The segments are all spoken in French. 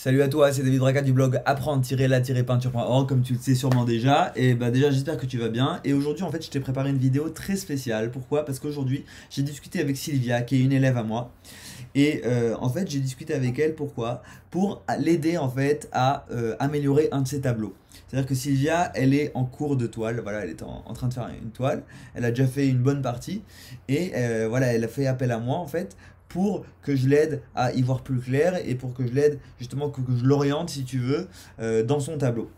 Salut à toi, c'est David Braca du blog apprendre-la-peinture.org comme tu le sais sûrement déjà. Et bah déjà j'espère que tu vas bien. Et aujourd'hui en fait je t'ai préparé une vidéo très spéciale. Pourquoi? Parce qu'aujourd'hui j'ai discuté avec Sylvia qui est une élève à moi. Et en fait j'ai discuté avec elle pourquoi? Pour l'aider en fait à améliorer un de ses tableaux. C'est-à-dire que Sylvia, elle est en cours de toile, voilà, elle est en train de faire une toile, elle a déjà fait une bonne partie, et voilà, elle a fait appel à moi en fait pour que je l'aide à y voir plus clair et pour que je l'aide justement, que je l'oriente si tu veux dans son tableau.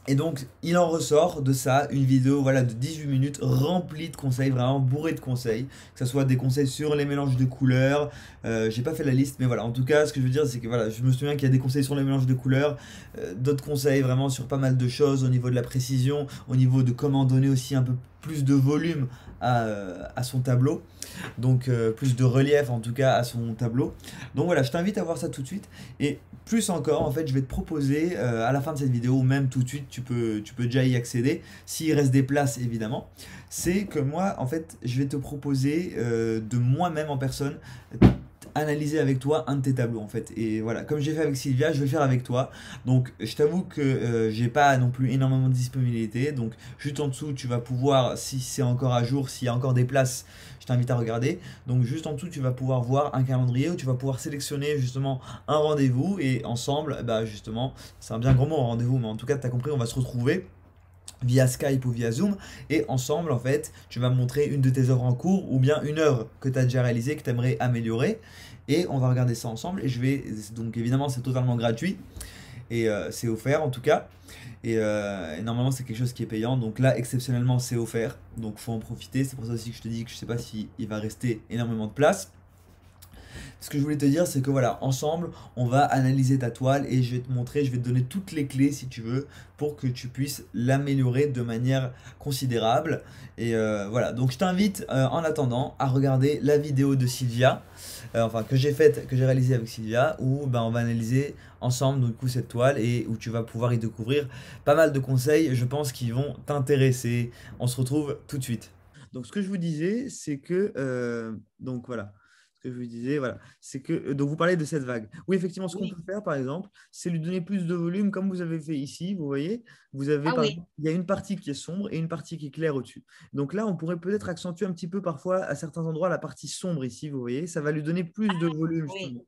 Et donc, il en ressort de ça une vidéo voilà, de 18 minutes remplie de conseils, vraiment bourrée de conseils. Que ce soit des conseils sur les mélanges de couleurs. J'ai pas fait la liste, mais voilà. En tout cas, ce que je veux dire, c'est que voilà, je me souviens qu'il y a des conseils sur les mélanges de couleurs, d'autres conseils vraiment sur pas mal de choses au niveau de la précision, au niveau de comment donner aussi un peu plus de volume à son tableau. Donc, plus de relief en tout cas à son tableau. Donc voilà, je t'invite à voir ça tout de suite. Et plus encore, en fait, je vais te proposer à la fin de cette vidéo, ou même tout de suite, tu peux déjà y accéder, s'il reste des places évidemment, c'est que moi, en fait, je vais te proposer de moi-même en personne analyser avec toi un de tes tableaux en fait. Et voilà, comme j'ai fait avec Sylvia, je vais le faire avec toi. Donc je t'avoue que j'ai pas non plus énormément de disponibilité. Donc juste en dessous, tu vas pouvoir, si c'est encore à jour, s'il y a encore des places, je t'invite à regarder. Donc juste en dessous, tu vas pouvoir voir un calendrier où tu vas pouvoir sélectionner justement un rendez-vous et ensemble, bah justement, c'est un bien grand mot un rendez-vous, mais en tout cas, tu as compris, on va se retrouver via Skype ou via Zoom, et ensemble, en fait, tu vas me montrer une de tes œuvres en cours ou bien une œuvre que tu as déjà réalisée, que tu aimerais améliorer, et on va regarder ça ensemble. Et je vais, donc évidemment, c'est totalement gratuit, et c'est offert en tout cas, et normalement, c'est quelque chose qui est payant, donc là, exceptionnellement, c'est offert, donc faut en profiter. C'est pour ça aussi que je te dis que je sais pas si il va rester énormément de place. Ce que je voulais te dire, c'est que voilà, ensemble, on va analyser ta toile et je vais te montrer, je vais te donner toutes les clés si tu veux pour que tu puisses l'améliorer de manière considérable. Et voilà, donc je t'invite en attendant à regarder la vidéo de Sylvia, enfin que j'ai faite, que j'ai réalisée avec Sylvia, où ben, on va analyser ensemble du coup cette toile et où tu vas pouvoir y découvrir pas mal de conseils, je pense, qui vont t'intéresser. On se retrouve tout de suite. Donc ce que je vous disais, c'est que donc voilà, ce que je vous disais, voilà, c'est que donc vous parlez de cette vague. Oui, effectivement, ce qu'on Oui. peut faire, par exemple, c'est lui donner plus de volume, comme vous avez fait ici. Vous voyez, vous avez Ah par oui. exemple, il y a une partie qui est sombre et une partie qui est claire au-dessus. Donc là, on pourrait peut-être accentuer un petit peu parfois à certains endroits la partie sombre ici. Vous voyez, ça va lui donner plus de volume Oui. justement.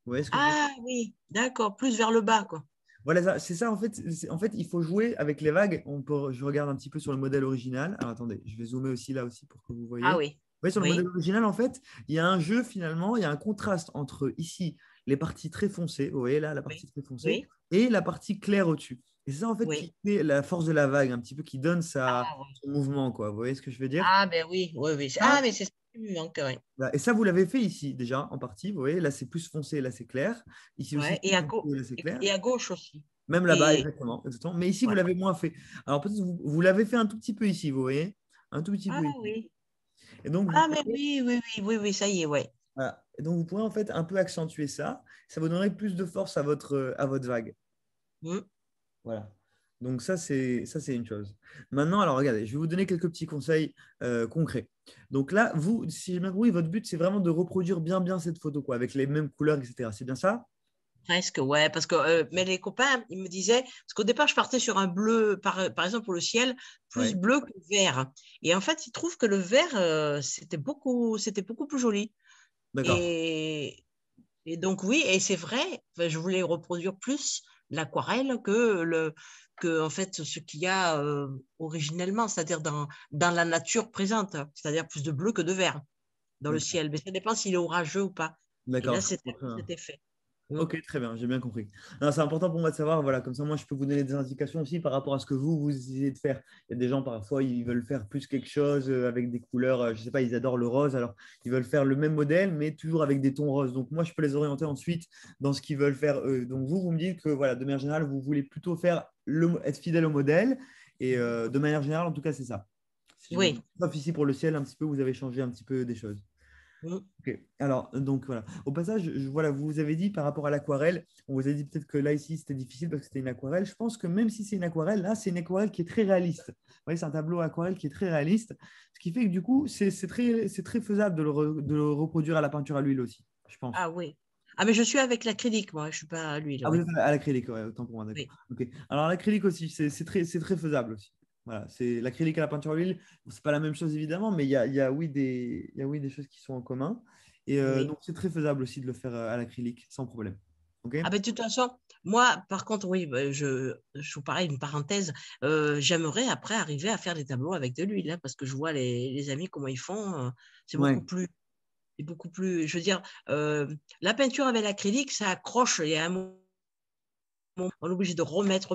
Vous voyez ce que je veux dire? Ah oui. D'accord. Plus vers le bas, quoi. Voilà, c'est ça en fait. En fait, il faut jouer avec les vagues. Je regarde un petit peu sur le modèle original. Alors attendez, je vais zoomer aussi là aussi pour que vous Ah voyez. oui. Vous voyez, sur le modèle Oui. original, en fait, il y a un jeu finalement, il y a un contraste entre ici les parties très foncées, vous voyez là, la Oui. partie très foncée, Oui. et la partie claire au-dessus. Et c'est ça en fait Oui. qui fait la force de la vague, un petit peu qui donne Ah oui. son mouvement, quoi. Vous voyez ce que je veux dire? Ah ben oui. Oui, oui. Ah, Ça, mais c'est ça qui me manque, ouais. voilà. Et ça, vous l'avez fait ici déjà en partie. Vous voyez, là c'est plus foncé, là c'est clair. Ici aussi, Ouais. c'est plus foncé, là c'est clair. Et à gauche aussi. Même là-bas, Et exactement, exactement. Mais ici, vous ouais. l'avez moins fait. Alors peut-être vous l'avez fait un tout petit peu ici, vous voyez? Un tout petit Ah peu ici. oui. Et donc, vous Ah mais pourrez, oui, oui, oui, oui, oui, ça y est, ouais. voilà. Et donc, vous pourrez en fait un peu accentuer ça. Ça vous donnerait plus de force à votre vague. Mm. Voilà. Donc ça c'est une chose. Maintenant, alors regardez, je vais vous donner quelques petits conseils concrets. Donc là, vous, si j'ai bien compris, votre but c'est vraiment de reproduire bien cette photo, quoi, avec les mêmes couleurs, etc. C'est bien ça? Presque, ouais, parce que mais les copains, ils me disaient, parce qu'au départ, je partais sur un bleu, par exemple pour le ciel, plus Ouais. bleu que vert. Et en fait, ils trouvent que le vert, c'était beaucoup plus joli. D'accord. Et, et donc, oui, et c'est vrai, enfin, je voulais reproduire plus l'aquarelle que en fait, ce qu'il y a originellement, c'est-à-dire dans la nature présente, c'est-à-dire plus de bleu que de vert dans le D'accord. ciel. Mais ça dépend s'il est orageux ou pas. Et D'accord. là, Je comprends très bien. c'était fait. Mm. Ok, très bien, j'ai bien compris. Non, c'est important pour moi de savoir, voilà, comme ça, moi, je peux vous donner des indications aussi par rapport à ce que vous essayez de faire. Il y a des gens, parfois, ils veulent faire plus quelque chose avec des couleurs, je ne sais pas, ils adorent le rose, alors ils veulent faire le même modèle, mais toujours avec des tons roses. Donc, moi, je peux les orienter ensuite dans ce qu'ils veulent faire eux. Donc, vous me dites que, voilà, de manière générale, vous voulez plutôt être fidèle au modèle, et de manière générale, en tout cas, c'est ça. Si j'ai bien Oui. compris. Sauf ici pour le ciel, un petit peu, vous avez changé un petit peu des choses. Mm. Ok. Alors, donc voilà. Au passage, voilà, vous vous avez dit par rapport à l'aquarelle, on vous a dit peut-être que là, ici, c'était difficile parce que c'était une aquarelle. Je pense que même si c'est une aquarelle, là, c'est une aquarelle qui est très réaliste. Vous voyez, c'est un tableau aquarelle qui est très réaliste. Ce qui fait que du coup, c'est très faisable de de le reproduire à la peinture à l'huile aussi, je pense. Ah oui. Ah, mais je suis avec l'acrylique, moi, je ne suis pas à l'huile, Ah, vous oui. êtes à l'acrylique, ouais, autant pour moi, d'accord. Oui, Ok. Alors, l'acrylique aussi, c'est très faisable aussi. Voilà, c'est l'acrylique à la peinture à l'huile. Bon, c'est pas la même chose évidemment, mais oui, il y a oui des choses qui sont en commun. Et oui. donc, c'est très faisable aussi de le faire à l'acrylique, sans problème. Ok? Ah ben, de toute façon, moi, par contre, oui, ben, je vous parlais une parenthèse, j'aimerais après arriver à faire des tableaux avec de l'huile, hein, parce que je vois les amis comment ils font, c'est Ouais. beaucoup plus, je veux dire, la peinture avec l'acrylique, ça accroche, il y a un moment, on est obligé de remettre,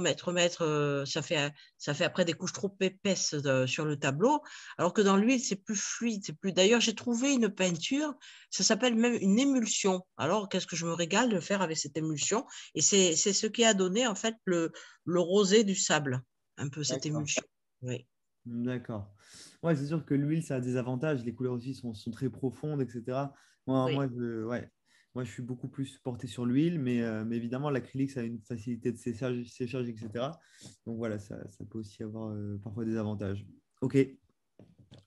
ça fait après des couches trop épaisses sur le tableau, alors que dans l'huile, c'est plus fluide, c'est plus. D'ailleurs, j'ai trouvé une peinture, ça s'appelle même une émulsion. Alors, qu'est-ce que je me régale de faire avec cette émulsion? Et c'est ce qui a donné en fait le rosé du sable, un peu cette D'accord. émulsion. Oui, D'accord. Ouais, c'est sûr que l'huile, ça a des avantages. Les couleurs aussi sont très profondes, etc. oui, Ouais. Moi, je suis beaucoup plus porté sur l'huile, mais évidemment, l'acrylique, ça a une facilité de séchage, etc. Donc voilà, ça peut aussi avoir parfois des avantages. Ok.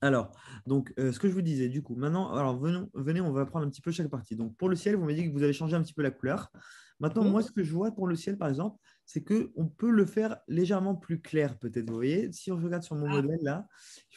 Alors, donc, ce que je vous disais, du coup, maintenant, alors venez, on va prendre un petit peu chaque partie. Donc, pour le ciel, vous m'avez dit que vous avez changé un petit peu la couleur. Maintenant, mhm. moi, ce que je vois pour le ciel, par exemple, c'est qu'on peut le faire légèrement plus clair, peut-être. Vous voyez, si on regarde sur mon Ah, modèle là,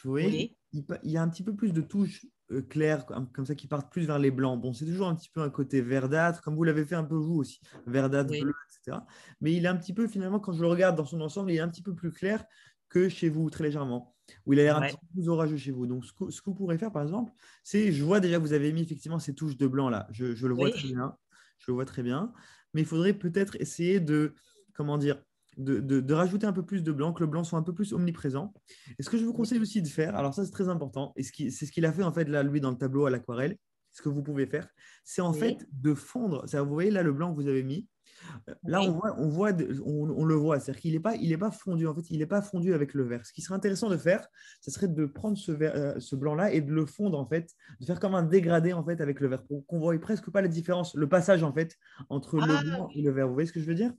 vous voyez, oui, il y a un petit peu plus de touches claires, comme ça, qui partent plus vers les blancs. Bon, c'est toujours un petit peu un côté verdâtre, comme vous l'avez fait un peu vous aussi, verdâtre, oui, bleu, etc. Mais il est un petit peu, finalement, quand je le regarde dans son ensemble, il est un petit peu plus clair que chez vous, très légèrement où il a l'air un petit ouais, peu plus orageux chez vous. Donc, ce que vous pourrez faire, par exemple, c'est, je vois déjà que vous avez mis effectivement ces touches de blanc là. Je le vois très oui, bien. Je le vois très bien. Mais il faudrait peut-être essayer de, comment dire, de rajouter un peu plus de blanc, que le blanc soit un peu plus omniprésent. Et ce que je vous oui, conseille aussi de faire, alors ça c'est très important, et c'est ce qu'il a fait en fait là, lui, dans le tableau à l'aquarelle, ce que vous pouvez faire, c'est en oui, fait de fondre. Vous voyez là le blanc que vous avez mis, là, oui. on le voit, c'est-à-dire qu'il n'est pas fondu. En fait, il n'est pas fondu avec le vert. Ce qui serait intéressant de faire, ce serait de prendre ce blanc-là et de le fondre en fait, de faire comme un dégradé en fait avec le vert, pour qu'on voit presque pas la différence, le passage en fait entre le Ah, blanc et le vert. Vous voyez ce que je veux dire?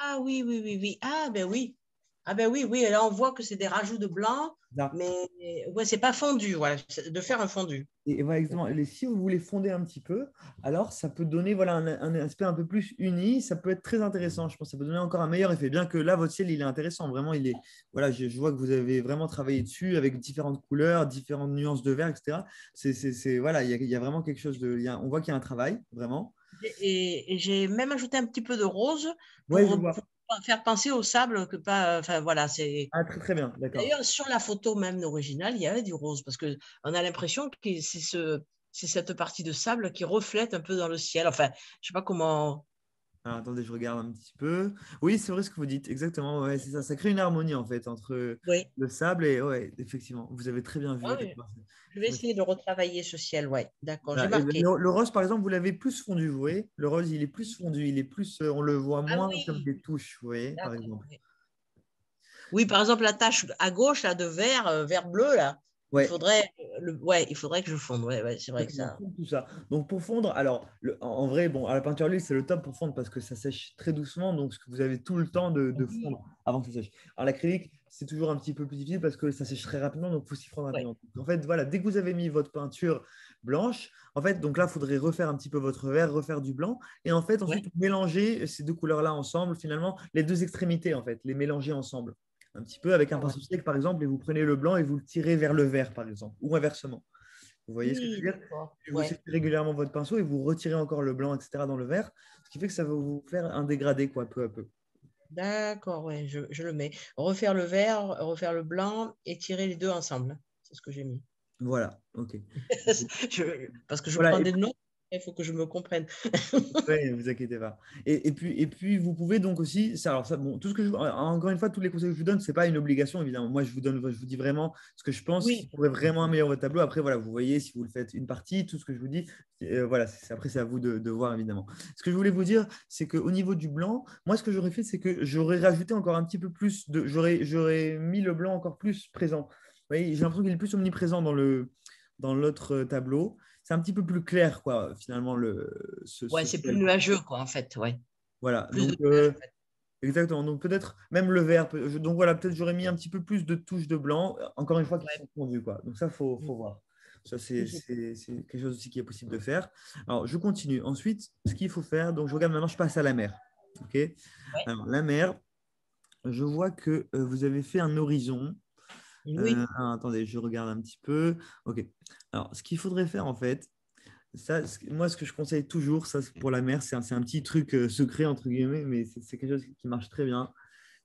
ah oui, oui, oui, oui. Ah ben oui. Ah ben oui, oui. Et là, on voit que c'est des rajouts de blanc, Là. mais ouais, c'est pas fondu, voilà. De faire un fondu. Et voilà, exactement. Et si vous voulez fonder un petit peu, alors ça peut donner voilà, un aspect un peu plus uni. Ça peut être très intéressant. Je pense que ça peut donner encore un meilleur effet. Bien que là, votre ciel, il est intéressant. Vraiment, voilà, je vois que vous avez vraiment travaillé dessus avec différentes couleurs, différentes nuances de vert, etc. Voilà, il y a vraiment quelque chose de. On voit qu'il y a un travail, vraiment. Et j'ai même ajouté un petit peu de rose Ouais, je pour vois. faire penser au sable que pas. Enfin voilà, c'est. Ah, très, très bien. D'accord. D'ailleurs, sur la photo même originale, il y avait du rose parce que on a l'impression que c'est cette partie de sable qui reflète un peu dans le ciel. Enfin, je sais pas comment. Alors, attendez, je regarde un petit peu. Oui, c'est vrai ce que vous dites. Exactement. Ouais, c'est ça. Ça crée une harmonie en fait entre Oui. le sable et ouais, effectivement. Vous avez très bien vu. Ah oui. Effectivement. Je vais essayer de retravailler ce ciel. Ouais. D'accord. J'ai Voilà. Et marqué. le rose, par exemple, vous l'avez plus fondu, vous voyez? Le rose, il est plus fondu, il est plus, on le voit Ah moins comme oui. des touches, vous voyez, par D'accord. exemple. Oui. Oui, par exemple, la tache à gauche, là, de vert, vert bleu, là, Ouais, ouais, il faudrait que je fonde. Ouais, ouais, c'est vrai que exactement, ça. tout ça. Donc pour fondre, alors en vrai, bon, à la peinture à l'huile, c'est le top pour fondre parce que ça sèche très doucement, donc ce que vous avez tout le temps de Oui. fondre avant que ça sèche. Alors l'acrylique, c'est toujours un petit peu plus difficile parce que ça sèche très rapidement, donc il faut s'y prendre Ouais. rapidement. Donc, en fait, voilà, dès que vous avez mis votre peinture blanche, en fait, donc là, il faudrait refaire un petit peu votre vert, refaire du blanc, et en fait, Ouais. ensuite, mélanger ces deux couleurs-là ensemble, finalement, les deux extrémités, en fait, les mélanger ensemble. Un petit peu avec un Ah ouais. pinceau sec, par exemple, et vous prenez le blanc et vous le tirez vers le vert, par exemple, ou inversement. Vous voyez ce que je Oui, veux dire? d'accord. Puis vous Ouais. séchez régulièrement votre pinceau et vous retirez encore le blanc, etc., dans le verre, ce qui fait que ça va vous faire un dégradé, quoi, peu à peu. D'accord, ouais, je le mets. Refaire le vert, refaire le blanc et tirer les deux ensemble. C'est ce que j'ai mis. Voilà, ok. Parce que je Voilà, prends des notes, il faut que je me comprenne. ouais, ne vous inquiétez pas. Et puis, vous pouvez donc aussi, alors ça, bon, tout ce que encore une fois, tous les conseils que je vous donne, c'est pas une obligation, évidemment. Moi, je vous dis vraiment ce que je pense qui Oui, pourrait vraiment améliorer votre tableau. Après, voilà, vous voyez, si vous le faites une partie, tout ce que je vous dis, voilà, après, c'est à vous de voir, évidemment. Ce que je voulais vous dire, c'est qu'au niveau du blanc, moi, ce que j'aurais fait, c'est que j'aurais rajouté encore un petit peu plus j'aurais mis le blanc encore plus présent. Vous voyez, j'ai l'impression qu'il est plus omniprésent dans l'autre tableau. C'est un petit peu plus clair, quoi, finalement, ouais, ce c'est plus ciel. nuageux, quoi, en fait, ouais. Voilà, Plus de donc nuages, en fait. exactement. Donc peut-être même le vert. Donc voilà, peut-être j'aurais mis un petit peu plus de touches de blanc, encore une fois, qui Ouais. sont fondues, quoi. Donc ça, faut voir. Ça, c'est quelque chose aussi qui est possible de faire. Alors, je continue. Ensuite, ce qu'il faut faire, donc je regarde maintenant, je passe à la mer. OK. Ouais. Alors, la mer, je vois que vous avez fait un horizon. Oui. Alors, attendez, je regarde un petit peu. OK. Alors, ce qu'il faudrait faire, en fait, ça, moi, ce que je conseille toujours, ça, pour la mer, c'est un petit truc secret, entre guillemets, mais c'est quelque chose qui marche très bien.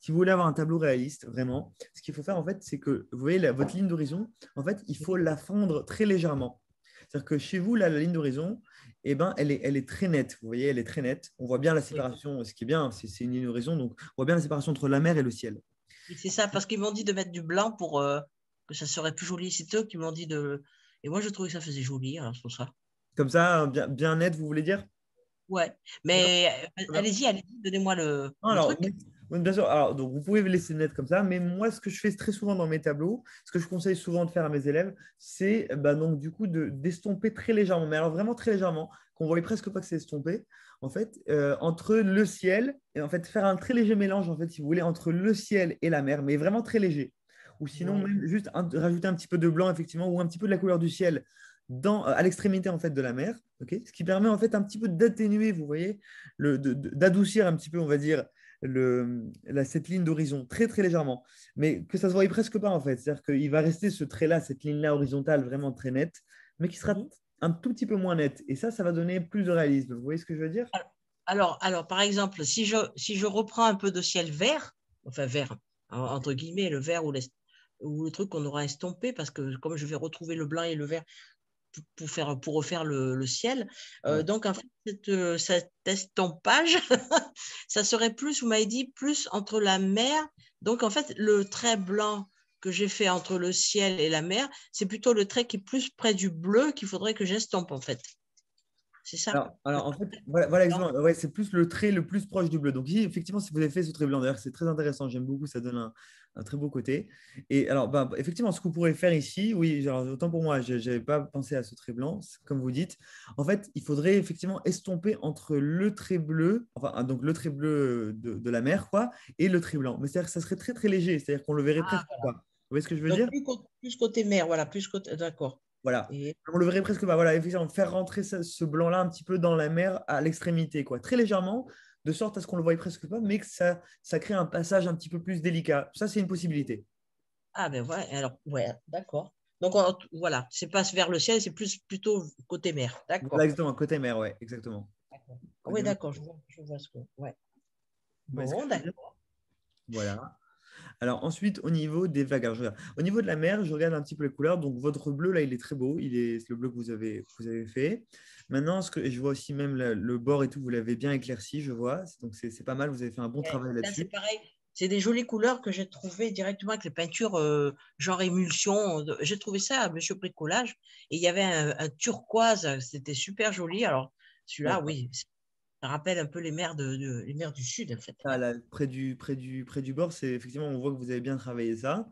Si vous voulez avoir un tableau réaliste, vraiment, ce qu'il faut faire, en fait, c'est que, vous voyez, votre ligne d'horizon, en fait, il faut la fondre très légèrement. C'est-à-dire que chez vous, là, la ligne d'horizon, eh ben, elle est très nette. Vous voyez, elle est très nette. On voit bien la Oui. séparation, ce qui est bien, c'est une ligne d'horizon, donc on voit bien la séparation entre la mer et le ciel. Et c'est ça, parce qu'ils m'ont dit de mettre du blanc pour que ça serait plus joli. C'est eux qui m'ont dit de. Et moi, je trouvais que ça faisait joli, alors c'est pour ça. Comme ça, bien, bien net, vous voulez dire? Ouais. D'accord. Mais Très bien. allez-y, donnez-moi le Alors, truc. oui, oui, bien sûr. Alors, donc, vous pouvez laisser net comme ça, mais moi, ce que je fais très souvent dans mes tableaux, ce que je conseille souvent de faire à mes élèves, c'est bah, donc du coup d'estomper très légèrement, mais alors vraiment très légèrement, qu'on voit presque pas que c'est estompé, en fait, entre le ciel et en fait faire un très léger mélange, en fait, si vous voulez, entre le ciel et la mer, mais vraiment très léger. Ou sinon, Ouais. même juste rajouter un petit peu de blanc, effectivement, ou un petit peu de la couleur du ciel à l'extrémité en fait de la mer, ok, ce qui permet en fait un petit peu d'atténuer, vous voyez, d'adoucir un petit peu, on va dire, cette ligne d'horizon très très légèrement, mais que ça se voyait presque pas en fait. C'est-à-dire qu'il va rester ce trait-là, cette ligne-là horizontale vraiment très nette, mais qui sera Mhm. un tout petit peu moins nette. Et ça va donner plus de réalisme. Vous voyez ce que je veux dire? Par exemple, si je reprends un peu de ciel vert, enfin vert, entre guillemets, le vert ou le truc qu'on aura estompé, parce que comme je vais retrouver le blanc et le vert pour refaire le ciel, Ouais. donc en fait, cet estompage, ça serait plus, vous m'avez dit, plus entre la mer. Donc en fait, le trait blanc que j'ai fait entre le ciel et la mer, c'est plutôt le trait qui est plus près du bleu qu'il faudrait que j'estompe en fait. C'est ça? Alors, en fait, voilà exactement. Ouais, c'est plus le trait le plus proche du bleu. Donc, ici, effectivement, si vous avez fait ce trait blanc, d'ailleurs, c'est très intéressant. J'aime beaucoup, ça donne un très beau côté. Et alors, bah, effectivement, ce que vous pourrez faire ici, oui, alors, autant pour moi, je n'avais pas pensé à ce trait blanc, comme vous dites. En fait, il faudrait effectivement estomper entre le trait bleu, enfin, donc le trait bleu de la mer, quoi, et le trait blanc. Mais c'est-à-dire que ça serait très, très léger. C'est-à-dire qu'on le verrait Ah, presque pas. Vous voyez ce que je veux donc dire? plus côté mer, voilà, plus côté. D'accord. Voilà. Et On le verrait presque pas. Voilà, effectivement, faire rentrer ce blanc-là un petit peu dans la mer à l'extrémité, quoi. Très légèrement, de sorte à ce qu'on le voie presque pas, mais que ça crée un passage un petit peu plus délicat. Ça, c'est une possibilité. ah ben ouais, alors ouais, d'accord. Donc voilà, c'est pas vers le ciel, c'est plus plutôt côté mer. Voilà, D'accord. exactement, côté mer, ouais, exactement. D'accord. Ah oui, Côté mer. d'accord, je vois ce que. Ouais. Ouais, ce que Bon, je veux dire. d'accord. Voilà. Alors ensuite, au niveau des vagues, alors, je regarde. Au niveau de la mer, je regarde un petit peu les couleurs. Donc votre bleu, là, il est très beau. C'est le bleu que vous avez fait. Maintenant, et je vois aussi même le bord et tout, vous l'avez bien éclairci, je vois. Donc c'est pas mal, vous avez fait un bon Ouais. travail Là, c'est là-dessus. pareil. C'est des jolies couleurs que j'ai trouvées directement avec les peintures genre émulsion. J'ai trouvé ça à Monsieur Bricolage. Et il y avait un turquoise, c'était super joli. Alors, celui-là, D'accord. oui, ça rappelle un peu les mers du Sud, en fait. Ah, Ouais. là, près du bord, c'est effectivement, on voit que vous avez bien travaillé ça.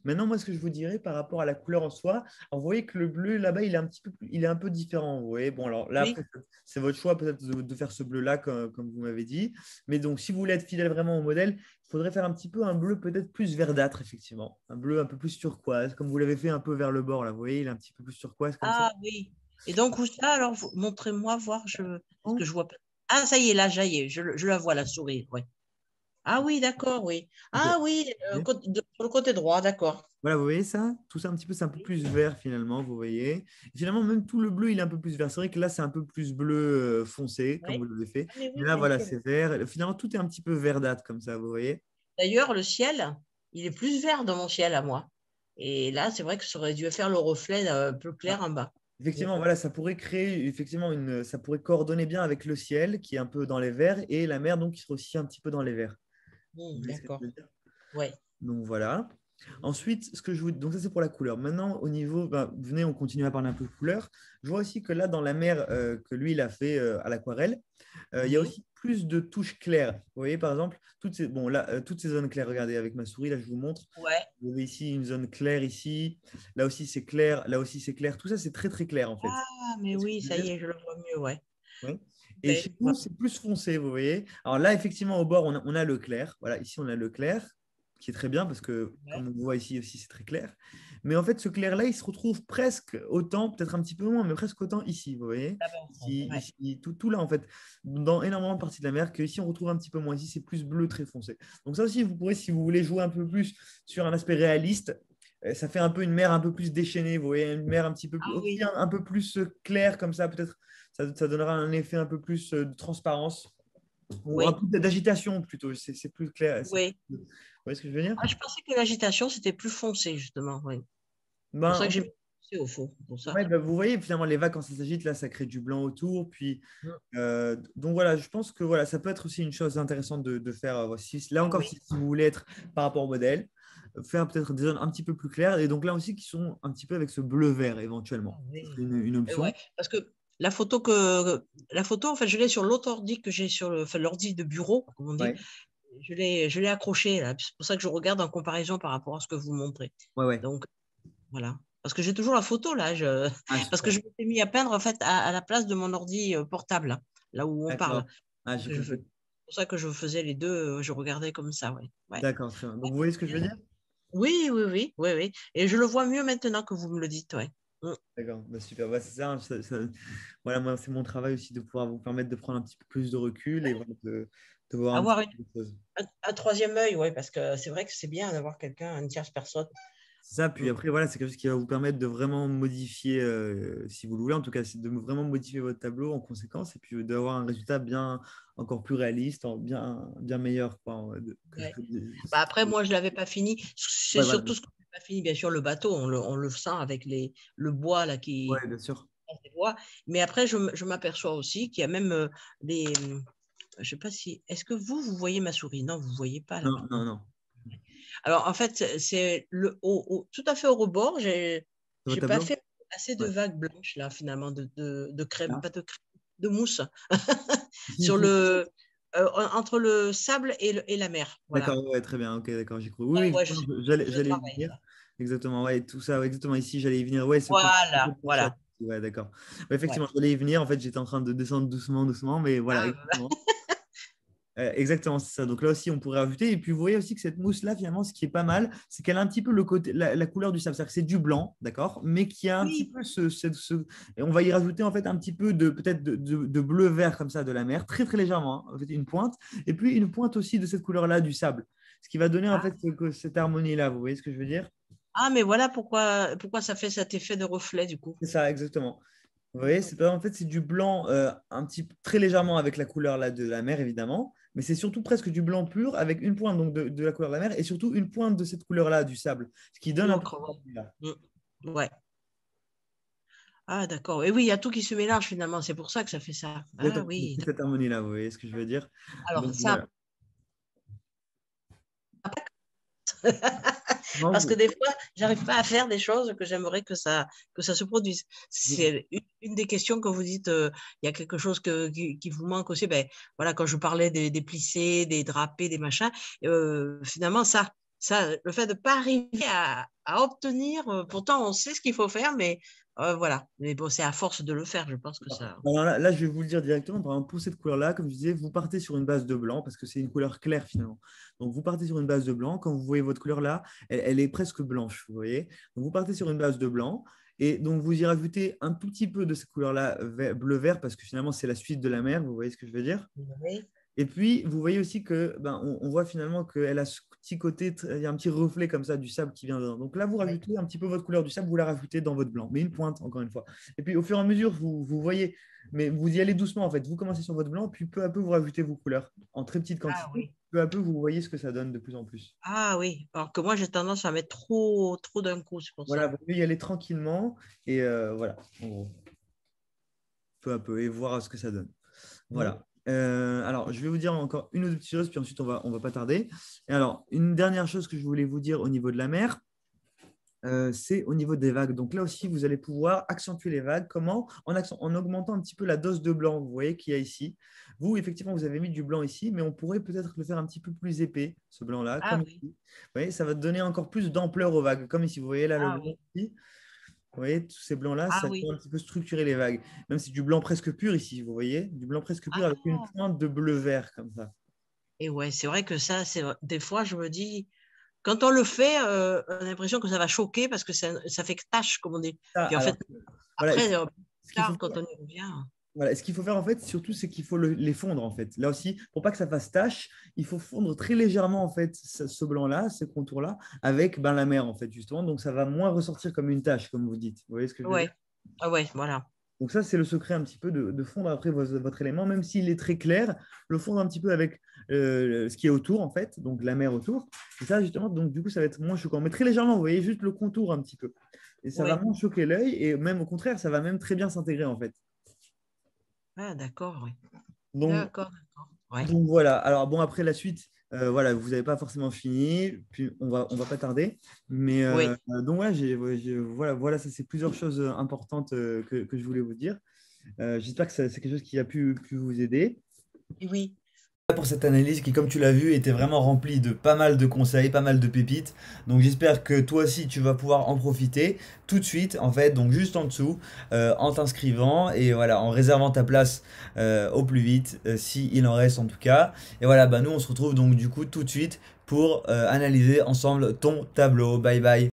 Maintenant, moi, ce que je vous dirais par rapport à la couleur en soi, alors, vous voyez que le bleu là-bas, il est un peu différent. Vous voyez, bon, alors là, Oui. après, c'est votre choix peut-être de faire ce bleu-là, comme vous m'avez dit. Mais donc, si vous voulez être fidèle vraiment au modèle, il faudrait faire un petit peu un bleu peut-être plus verdâtre, effectivement. Un bleu un peu plus turquoise, comme vous l'avez fait un peu vers le bord, là. Vous voyez, il est un petit peu plus turquoise comme ça. Ah oui. Et donc, où ça, alors, montrez-moi voir, parce que je vois pas. Ah, ça y est, là, ça y est, je la vois, la souris. Ouais. Ah oui, d'accord, oui. Ah Ok. oui, sur le côté droit, d'accord. Voilà, vous voyez ça? Tout ça un petit peu, c'est un peu plus vert finalement, vous voyez. Et finalement, même tout le bleu, il est un peu plus vert. C'est vrai que là, c'est un peu plus bleu foncé, comme Oui. vous l'avez fait. Ah, mais Mais oui, là, bien voilà, sûr. c'est vert. Finalement, tout est un petit peu verdâtre comme ça, vous voyez. D'ailleurs, le ciel, il est plus vert dans mon ciel à moi. Et là, c'est vrai que ça aurait dû faire le reflet un peu Ah, clair en bas. Mm. effectivement, voilà, ça pourrait créer, effectivement, ça pourrait coordonner bien avec le ciel, qui est un peu dans les verts, et la mer, donc, qui serait aussi un petit peu dans les verts. Vous voyez ce que je D'accord. veux dire? Ouais. Donc voilà. Ensuite, donc ça c'est pour la couleur. Maintenant, au niveau, venez, on continue à parler un peu de couleur. Je vois aussi que là, dans la mer que lui, il a fait à l'aquarelle, il y a Oui. aussi plus de touches claires. Vous voyez, par exemple, toutes ces zones claires. Regardez avec ma souris, là, je vous montre. Ouais. Vous avez ici une zone claire ici. Là aussi, c'est clair. Là aussi, c'est clair. Tout ça, c'est très, très clair, en fait. Ah, mais Est-ce que oui, je veux ça dire. y est, je le vois mieux, ouais. Oui. Et Ouais. chez Ouais. vous, c'est plus foncé, vous voyez. Alors là, effectivement, au bord, on a le clair. Voilà, ici, on a le clair. qui est très bien parce que, Ouais. comme on voit ici aussi, c'est très clair. Mais en fait, ce clair-là, il se retrouve presque autant, peut-être un petit peu moins, mais presque autant ici, vous voyez? D'abord, Ici, ouais. ici, tout là, en fait, dans énormément de parties de la mer, que ici, on retrouve un petit peu moins. Ici, c'est plus bleu très foncé. Donc ça aussi, vous pourrez, si vous voulez jouer un peu plus sur un aspect réaliste, ça fait un peu une mer un peu plus déchaînée, vous voyez, une mer un petit peu plus, Ah aussi oui, un peu plus claire comme ça, peut-être, ça donnera un effet un peu plus de transparence ou un oui, peu d'agitation plutôt. C'est plus clair. oui. Vous voyez ce que je veux dire? Ah, je pensais que l'agitation, c'était plus foncé, justement. Oui. C'est pour Ben, ça en que j'ai fait, mis foncé au fond. Pour ça. ouais, ben, vous voyez, finalement, les vagues, quand ça s'agite, là, ça crée du blanc autour. Puis, Mm. donc voilà, je pense que voilà, ça peut être aussi une chose intéressante de faire. Là Ah encore, oui, si vous voulez être par rapport au modèle, faire peut-être des zones un petit peu plus claires. Et donc là aussi, qui sont un petit peu avec ce bleu-vert éventuellement. ah Ce serait oui. une option. Ouais, parce que la photo, en fait, je l'ai sur l'autre ordi que j'ai sur enfin, l'ordi de bureau, comme on dit. Ouais, Je l'ai accroché là. C'est pour ça que je regarde en comparaison par rapport à ce que vous montrez. ouais, ouais. Donc, voilà. Parce que j'ai toujours la photo là. Ah, Parce que super. je m'étais mis à peindre en fait à la place de mon ordi portable, là où on parle. D'accord. Ah, j'ai C'est compris. pour ça que je faisais les deux, je regardais comme ça, ouais. Ouais. D'accord, très bien. Donc, vous voyez ce que je veux dire? Oui, oui, oui, oui, oui. Et je le vois mieux maintenant que vous me le dites, ouais. Mm. D'accord, bah, super. Bah, c'est ça, hein, voilà, moi, c'est mon travail aussi de pouvoir vous permettre de prendre un petit peu plus de recul et voilà, de voir un petit Avoir peu les choses. un troisième œil, ouais, parce que c'est vrai que c'est bien d'avoir quelqu'un, une tierce personne. C'est ça, puis Mm. après, voilà, c'est quelque chose qui va vous permettre de vraiment modifier, si vous le voulez, en tout cas, c'est de vraiment modifier votre tableau en conséquence et puis d'avoir un résultat bien, encore plus réaliste, bien meilleur, quoi, Ouais. Bah après, moi, je ne l'avais pas fini. C'est Ouais, voilà. surtout ce que je n'ai pas fini, bien sûr, le bateau. On le sent avec le bois là, Ouais, qui bien sûr. des bois. Mais après, je m'aperçois aussi qu'il y a même des. Je sais pas si. Est-ce que vous voyez ma souris? Non, vous ne voyez pas Non, là-bas. non, non. Alors, en fait, c'est tout à fait au rebord. Sur votre J'ai pas tableau? fait assez de Ouais. vagues blanches, là, finalement, de crème, Là? pas de crème, de mousse, Ici, sur ici. entre le sable et la mer. Voilà. D'accord, ouais, très bien. Ok, d'accord, j'ai compris. Oui, Ouais, oui, ouais, exactement, je j'allais y travaille, venir. ça. Exactement, ouais, tout ça, ouais, exactement. Ici, j'allais y venir. Ouais, ce côté Voilà, ça. voilà. Ouais, d'accord. Ouais, Ouais. effectivement, j'allais y venir. En fait, j'étais en train de descendre doucement, doucement, mais voilà, Ah, exactement. Exactement, c'est ça. Donc là aussi, on pourrait rajouter. Et puis, vous voyez aussi que cette mousse-là, finalement, ce qui est pas mal, c'est qu'elle a un petit peu le côté, la couleur du sable. C'est-à-dire que c'est du blanc, d'accord, mais qui a un petit oui. peu et on va y rajouter en fait un petit peu de peut-être de bleu-vert comme ça de la mer, très très légèrement, hein, en fait, une pointe. Et puis une pointe aussi de cette couleur-là du sable. Ce qui va donner en Ah, fait cette harmonie-là. Vous voyez ce que je veux dire? ah, mais voilà pourquoi ça fait cet effet de reflet, du coup. C'est ça, exactement. Vous voyez, en fait, c'est du blanc très légèrement avec la couleur là, de la mer, évidemment, mais c'est surtout presque du blanc pur avec une pointe donc, de la couleur de la mer et surtout une pointe de cette couleur-là du sable, ce qui donne un peu L'encre, cette ouais. harmonie-là. Ouais. Ah, d'accord. Et oui, il y a tout qui se mélange finalement. C'est pour ça que ça fait ça. Ah Exactement, oui, c'est cette d'accord. harmonie-là, vous voyez ce que je veux dire? Alors, Donc ça, voilà. Non, parce que des fois, j'arrive pas à faire des choses que j'aimerais que ça se produise. vous- C'est une des questions que vous dites, il y a quelque chose qui vous manque aussi. Ben, voilà, quand je parlais des plissés, des drapés, des machins, finalement, le fait de ne pas arriver à obtenir, pourtant on sait ce qu'il faut faire, mais voilà. Mais bon, c'est à force de le faire, je pense que ça. Alors là, je vais vous le dire directement. Par exemple, pour cette couleur-là, comme je disais, vous partez sur une base de blanc parce que c'est une couleur claire finalement. Donc, vous partez sur une base de blanc. Quand vous voyez votre couleur là, elle est presque blanche, vous voyez. Donc, vous partez sur une base de blanc et donc vous y rajoutez un tout petit peu de cette couleur-là, bleu-vert, parce que finalement, c'est la suite de la mer. Vous voyez ce que je veux dire? Oui. Et puis, vous voyez aussi que on voit finalement qu'elle a ce petit côté, il y a un petit reflet comme ça du sable qui vient dedans. Donc là, vous Oui. rajoutez un petit peu votre couleur du sable, vous la rajoutez dans votre blanc, mais une pointe, encore une fois. Et puis, au fur et à mesure, vous voyez, mais vous y allez doucement en fait. Vous commencez sur votre blanc, puis peu à peu, vous rajoutez vos couleurs en très petite Ah quantité. oui. Peu à peu, vous voyez ce que ça donne de plus en plus. Ah oui. Alors que moi, j'ai tendance à mettre trop d'un coup, c'est pour Voilà, ça. vous pouvez y aller tranquillement et voilà, en gros, peu à peu, et voir ce que ça donne. Mm. Voilà. Alors, je vais vous dire encore une ou deux petites choses, puis ensuite, on va pas tarder. Et alors, une dernière chose que je voulais vous dire au niveau de la mer, c'est au niveau des vagues. Donc là aussi, vous allez pouvoir accentuer les vagues. Comment? En augmentant un petit peu la dose de blanc, vous voyez, qu'il y a ici. Vous, effectivement, vous avez mis du blanc ici, mais on pourrait peut-être le faire un petit peu plus épais, ce blanc-là, Ah comme ici. oui. Vous voyez, ça va donner encore plus d'ampleur aux vagues, comme ici. Vous voyez là le Ah blanc oui. ici. Vous voyez, tous ces blancs-là, Ah ça oui. vient un petit peu structurer les vagues. Même si du blanc presque pur ici, vous voyez, du blanc presque pur avec une Ah. pointe de bleu-vert comme ça. Et ouais, c'est vrai que ça, des fois, je me dis, quand on le fait, on a l'impression que ça va choquer parce que ça fait tache, comme on dit. Ça, Puis en alors, fait, voilà, après, ce plus qu'il faut tard, quand on y revient. Voilà, ce qu'il faut faire en fait, surtout, c'est qu'il faut les fondre en fait. Là aussi, pour pas que ça fasse tache, il faut fondre très légèrement en fait ce blanc-là, ce contour-là, avec ben, la mer en fait justement. Donc ça va moins ressortir comme une tache, comme vous dites. Vous voyez ce que je veux dire? Ouais, ah ouais, voilà. Donc ça, c'est le secret un petit peu de fondre après votre élément, même s'il est très clair, le fondre un petit peu avec ce qui est autour en fait, donc la mer autour. Et ça justement, donc du coup, ça va être moins choquant. Mais très légèrement, vous voyez juste le contour un petit peu. Et ça va Oui. moins choquer l'œil et même au contraire, ça va même très bien s'intégrer en fait. Ah, d'accord, oui. Donc D'accord, d'accord. Ouais. Donc voilà, alors bon, après la suite, voilà, vous n'avez pas forcément fini, puis on va pas tarder. Mais Oui, donc ouais, voilà, voilà, ça c'est plusieurs choses importantes que je voulais vous dire. J'espère que c'est quelque chose qui a pu vous aider. oui, Pour cette analyse qui, comme tu l'as vu, était vraiment remplie de pas mal de conseils, pas mal de pépites. Donc j'espère que toi aussi tu vas pouvoir en profiter tout de suite, en fait, donc juste en dessous, en t'inscrivant et voilà, en réservant ta place au plus vite, si il en reste en tout cas. Et voilà, bah nous on se retrouve donc du coup tout de suite pour analyser ensemble ton tableau. Bye bye.